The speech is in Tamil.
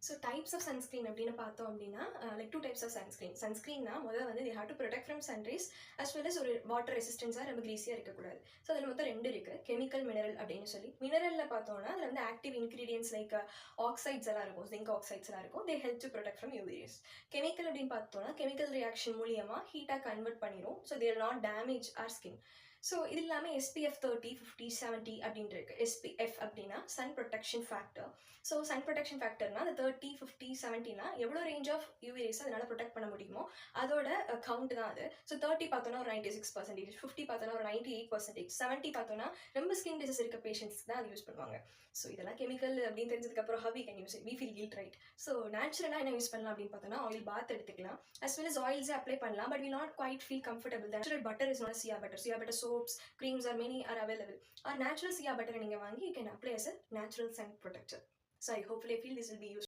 ஸோ டைப்ஸ் ஆஃப் சன்ஸ்க்ரீன் அப்படின்னு பார்த்தோம் அப்படின்னா like two types of sunscreen. சன்ஸ்க்ரீன்னா முதல்ல வந்து they have to protect from sunrise as well as ஒரு வாட்டர் ரெசிஸ்டன்ஸாக ரொம்ப கிரீஸியாக இருக்கக்கூடாது. ஸோ அதில் மொத்தம் ரெண்டு இருக்குது, கெமிக்கல் மினரல் அப்படின்னு சொல்லி. மினரலில் பார்த்தோம்னா அதில் வந்து ஆக்டிவ் இன்க்ரீடியன்ஸ் லைக் ஆக்சைட்ஸ் எல்லாம் இருக்கும், ஜிங்க் ஆக்சைட்ஸ் எல்லாம் இருக்கும். They help to protect from UV rays. Chemical அப்படின்னு பார்த்தோம்னா கெமிக்கல் ரியாக்ஷன் மூலியமாக ஹீட்டாக கன்வெர்ட் பண்ணிடும். So they will not damage R skin. So இது இல்லாமல் SPF 30, 50, 70 அப்படின்ட்டு இருக்குது. SPF அப்படின்னா sun protection factor. So sun protection ஃபேக்டர்னா அந்த 30, 50, 70னா எவ்வளோ ரேஞ்ச் ஆஃப் யூவி ரேஸ் அதனால் ப்ரொடெக்ட் பண்ண முடியுமோ அதோட கவுண்ட் தான் அது. ஸோ 30 பார்த்தோன்னா ஒரு 96%, 50 பார்த்தோன்னா ஒரு 98%, 70 பார்த்தோன்னா ரொம்ப ஸ்கின் டிசீஸ் இருக்க பேஷண்ட்ஸ்க்கு தான் அது யூஸ் பண்ணுவாங்க. ஸோ இதெல்லாம் கெமிக்கல் அப்படின்னு தெரிஞ்சதுக்கப்புறம் how we can use it, we feel guilt right. So நேச்சுரலாக என்ன யூஸ் பண்ணலாம் அப்படின்னு பார்த்தோன்னா ஆயில் பாத் எடுத்துக்கலாம், அஸ் வெல் அஸ் ஆயில்ஸே அப்ளை பண்ணலாம். But we not quite feel comfortable. Natural butter is not shea butter. Shea butter soaps, creams are many are available. Or natural shea butter நீங்க வாங்கி you can apply as a natural sun protector. So I hopefully feel this will be useful.